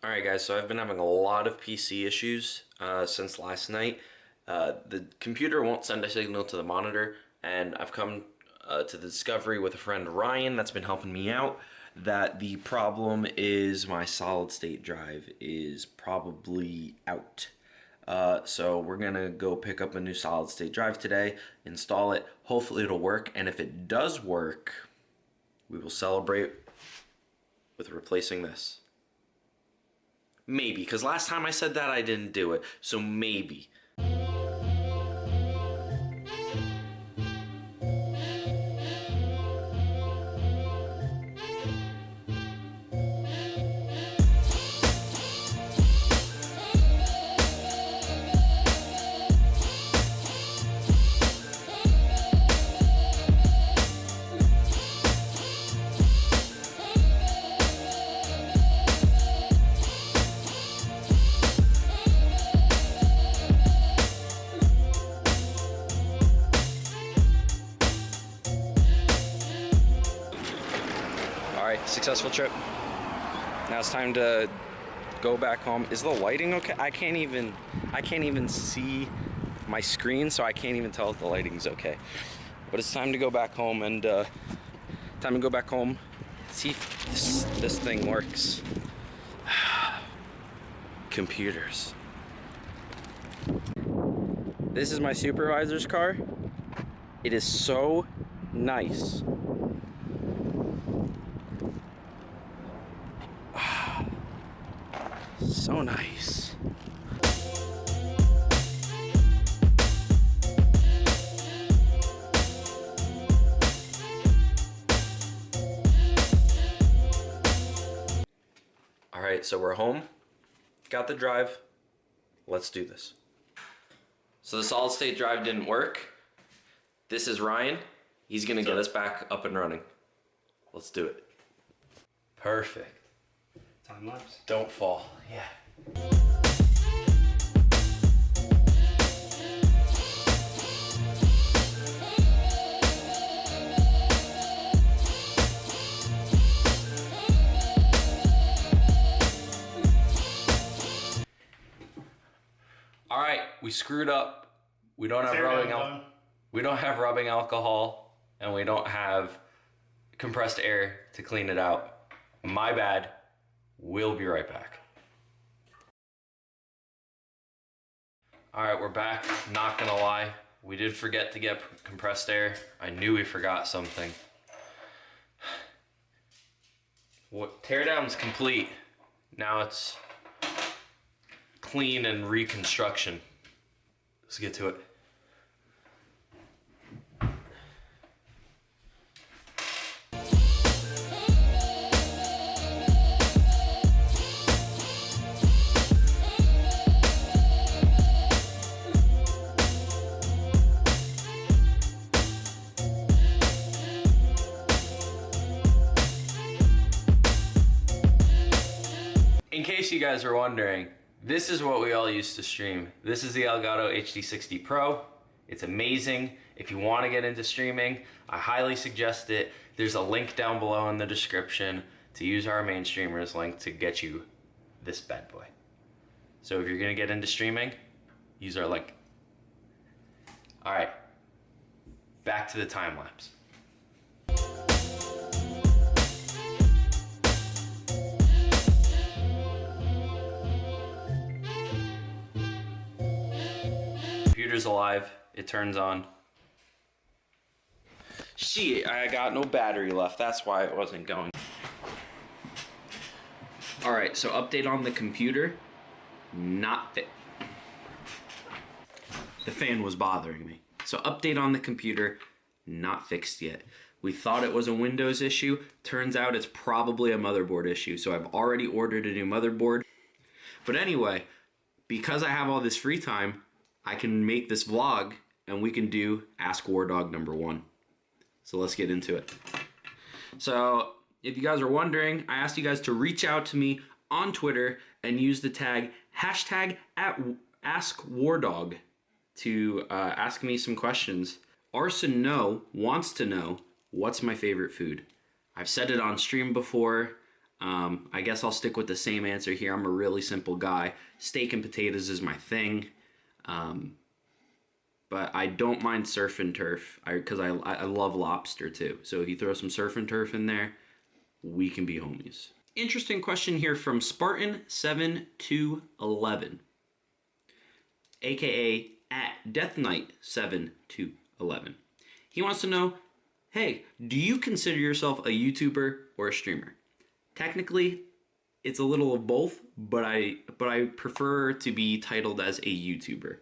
Alright guys, so I've been having a lot of PC issues since last night. The computer won't send a signal to the monitor, and I've come to the discovery with a friend Ryan that's been helping me out that the problem is my solid state drive is probably out. So we're gonna go pick up a new solid state drive today, install it, hopefully it'll work, and if it does work, we will celebrate with replacing this. Maybe, because last time I said that I didn't do it, so maybe. Alright, successful trip. Now it's time to go back home. Is the lighting okay? I can't even see my screen, so I can't even tell if the lighting's okay. But it's time to go back home and see if this thing works. Computers. This is my supervisor's car. It is so nice. So nice. All right, so we're home. Got the drive. Let's do this. So the solid state drive didn't work. This is Ryan. He's gonna get us back up and running. Let's do it. Perfect. Time lapse. Don't fall. Yeah. All right, we screwed up. We don't have rubbing alcohol, and we don't have compressed air to clean it out. My bad. We'll be right back. All right, we're back. Not gonna lie, we did forget to get compressed air. I knew we forgot something. Teardown's complete. Now it's clean and reconstruction. Let's get to it. In case you guys were wondering, this is what we all used to stream. This is the Elgato HD60 Pro. It's amazing. If you want to get into streaming, I highly suggest it. There's a link down below in the description to use our main streamers link to get you this bad boy. So if you're gonna get into streaming, use our link. All right, back to the time lapse. Computer's alive, it turns on. Shit, I got no battery left, that's why it wasn't going. All right, so update on the computer, not fit. The fan was bothering me. So update on the computer, not fixed yet. We thought it was a Windows issue, turns out it's probably a motherboard issue, so I've already ordered a new motherboard. But anyway, because I have all this free time, I can make this vlog and we can do Ask Wardog #1. So let's get into it. So if you guys are wondering, I asked you guys to reach out to me on Twitter and use the tag #AskWardog to ask me some questions. Arson wants to know, what's my favorite food? I've said it on stream before. I guess I'll stick with the same answer here. I'm a really simple guy. Steak and potatoes is my thing. But I don't mind surf and turf because I love lobster too. So if you throw some surf and turf in there, we can be homies. Interesting question here from Spartan7211, aka at Death Knight 7211. He wants to know, hey, do you consider yourself a YouTuber or a streamer? Technically, it's a little of both, but I prefer to be titled as a YouTuber.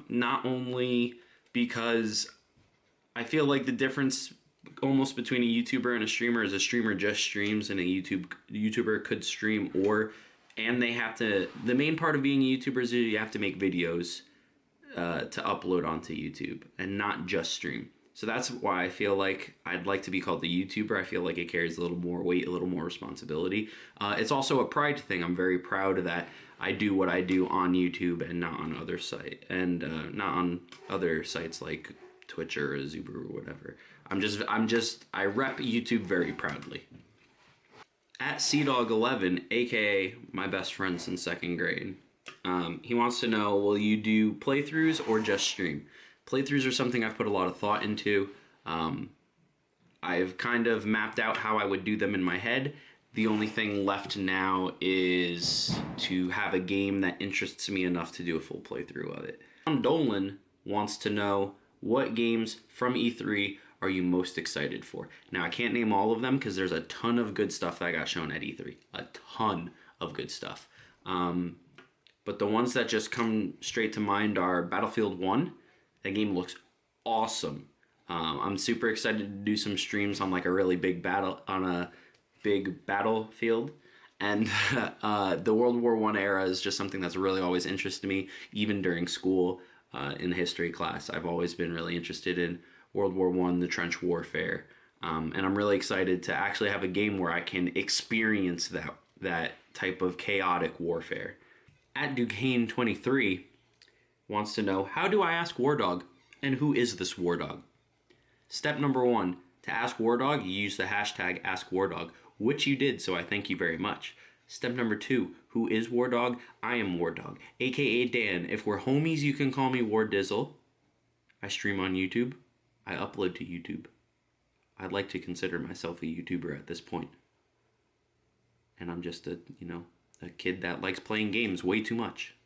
Not only because I feel like the difference almost between a YouTuber and a streamer is a streamer just streams and a YouTuber could stream and they have to, the main part of being a YouTuber is you have to make videos to upload onto YouTube and not just stream. So that's why I feel like I'd like to be called the YouTuber. I feel like it carries a little more weight, a little more responsibility. It's also a pride thing. I'm very proud that I do what I do on YouTube and not on other not on other sites like Twitch or Zuber or whatever. I rep YouTube very proudly. At CDog11, aka my best friend since 2nd grade, he wants to know, will you do playthroughs or just stream? Playthroughs are something I've put a lot of thought into. I've kind of mapped out how I would do them in my head. The only thing left now is to have a game that interests me enough to do a full playthrough of it. Dolan wants to know, what games from E3 are you most excited for? Now, I can't name all of them because there's a ton of good stuff that got shown at E3. A ton of good stuff. But the ones that just come straight to mind are Battlefield 1. That game looks awesome. I'm super excited to do some streams on like a really big battlefield. And the World War I era is just something that's really always interested me, even during school in history class. I've always been really interested in World War I, the trench warfare. And I'm really excited to actually have a game where I can experience that type of chaotic warfare. At Duquesne23 wants to know, how do I ask Wardog, and who is this Wardog? Step number 1, to ask Wardog, you use the hashtag AskWardog, which you did, so I thank you very much. Step number 2, who is Wardog? I am Wardog, aka Dan. If we're homies, you can call me Wardizzle. I stream on YouTube. I upload to YouTube. I'd like to consider myself a YouTuber at this point. And I'm just a kid that likes playing games way too much.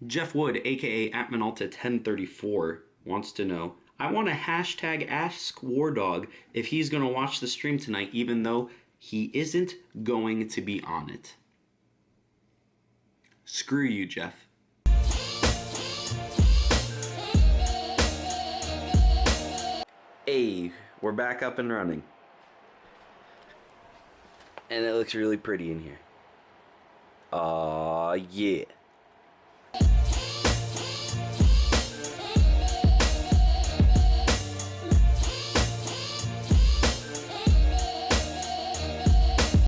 Jeff Wood, aka at Minolta 1034, wants to know, I want to hashtag ask Wardog if he's going to watch the stream tonight, even though he isn't going to be on it. Screw you, Jeff. Hey, we're back up and running. And it looks really pretty in here. Aw, yeah.